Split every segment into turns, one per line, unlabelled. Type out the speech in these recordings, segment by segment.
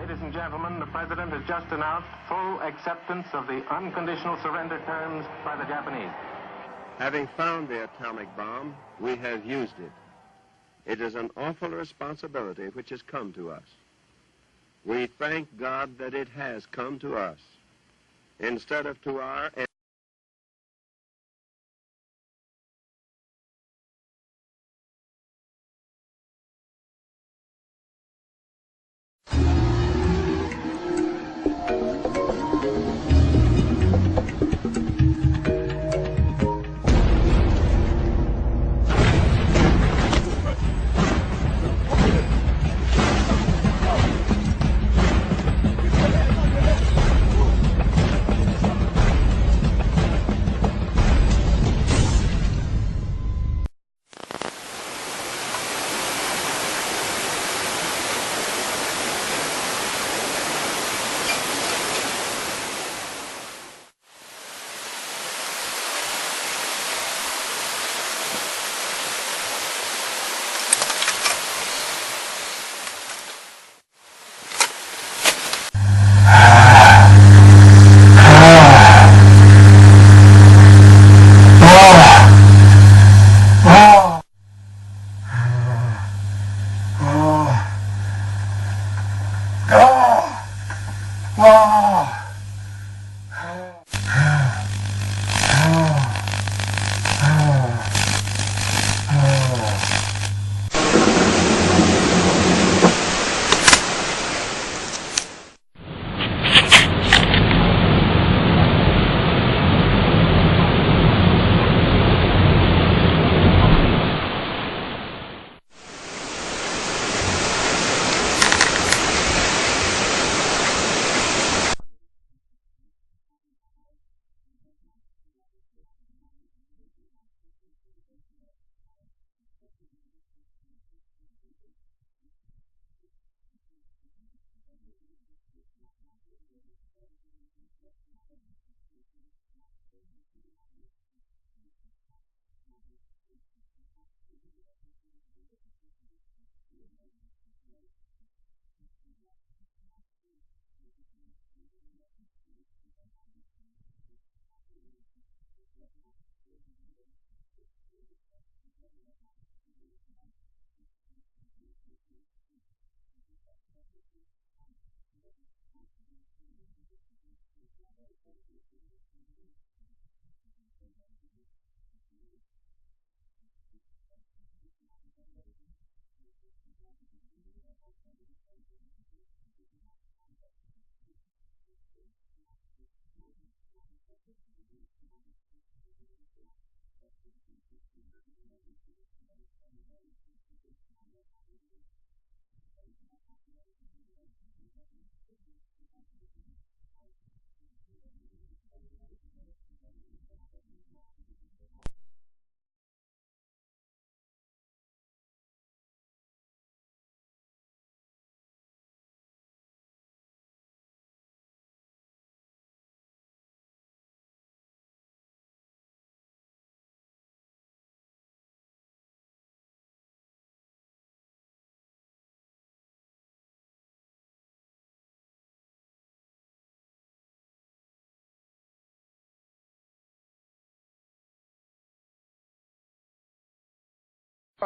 Ladies and gentlemen, the President has just announced full acceptance of the unconditional surrender terms by the Japanese.
Having found the atomic bomb, we have used it. It is an awful responsibility which has come to us. We thank God that it has come to us, instead of to our enemies.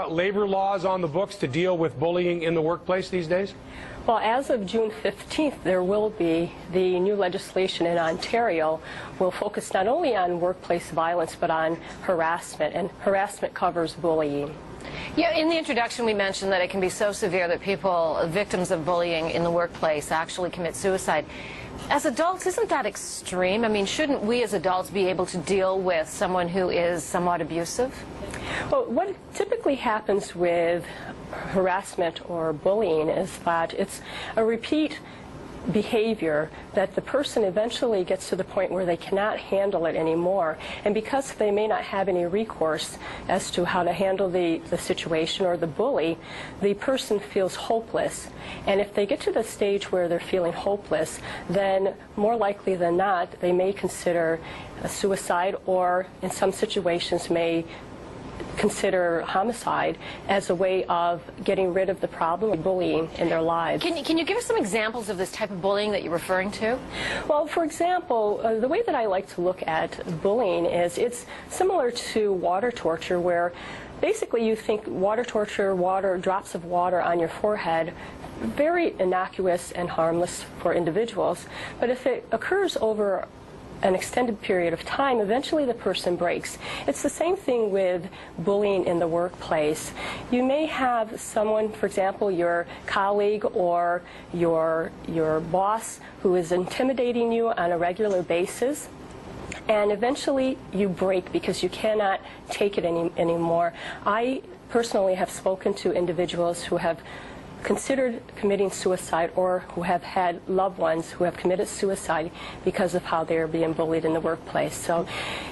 Labor laws on the books to deal with bullying in the workplace these days?
Well, as of June 15th, there will be the new legislation in Ontario will focus not only on workplace violence but on harassment, and harassment covers bullying.
Yeah, in the introduction we mentioned that it can be so severe that people, victims of bullying in the workplace, actually commit suicide. As adults, isn't that extreme? I mean, shouldn't we as adults be able to deal with someone who is somewhat abusive?
Well, what typically happens with harassment or bullying is that it's a repeat behavior that the person eventually gets to the point where they cannot handle it anymore, and because they may not have any recourse as to how to handle the situation or the bully, the person feels hopeless. And if they get to the stage where they're feeling hopeless, then more likely than not they may consider a suicide, or in some situations may consider homicide as a way of getting rid of the problem of bullying in their lives.
Can you give us some examples of this type of bullying that you're referring to?
Well, for example, the way that I like to look at bullying is it's similar to water torture, where basically you think water torture, drops of water on your forehead, very innocuous and harmless for individuals. But if it occurs over an extended period of time, eventually the person breaks. It's the same thing with bullying in the workplace. You may have someone, for example, your colleague or your boss, who is intimidating you on a regular basis, and eventually you break because you cannot take it anymore. I personally have spoken to individuals who have considered committing suicide or who have had loved ones who have committed suicide because of how they're being bullied in the workplace. So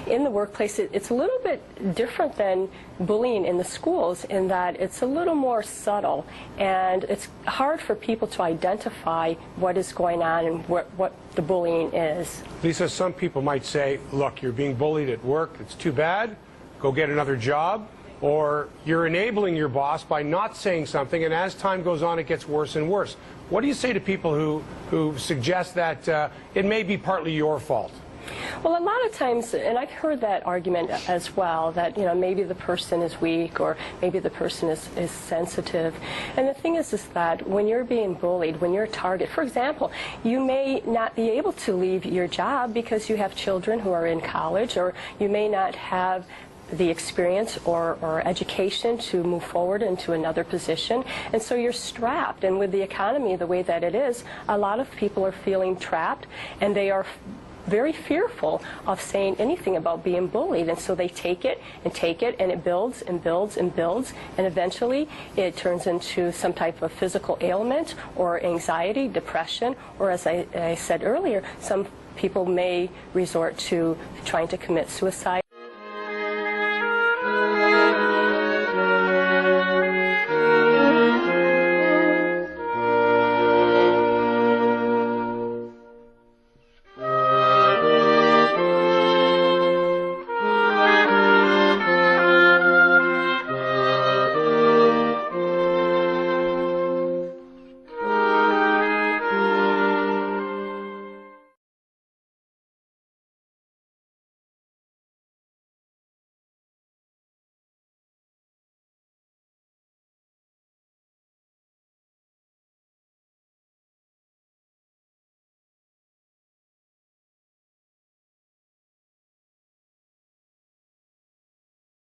in the workplace, it's a little bit different than bullying in the schools in that it's a little more subtle, and it's hard for people to identify what is going on and what the bullying is.
Lisa, some people might say, look, you're being bullied at work, it's too bad, go get another job. Or you're enabling your boss by not saying something, and as time goes on, it gets worse and worse. What do you say to people who suggest that it may be partly your fault?
Well, a lot of times, and I've heard that argument as well, that maybe the person is weak or maybe the person is sensitive. And the thing is that when you're being bullied, when you're a target, for example, you may not be able to leave your job because you have children who are in college, or you may not have the experience or education to move forward into another position, and so you're strapped. And with the economy the way that it is, a lot of people are feeling trapped, and they are very fearful of saying anything about being bullied, and so they take it, and it builds and builds and builds, and eventually it turns into some type of physical ailment or anxiety, depression, or as I said earlier, some people may resort to trying to commit suicide.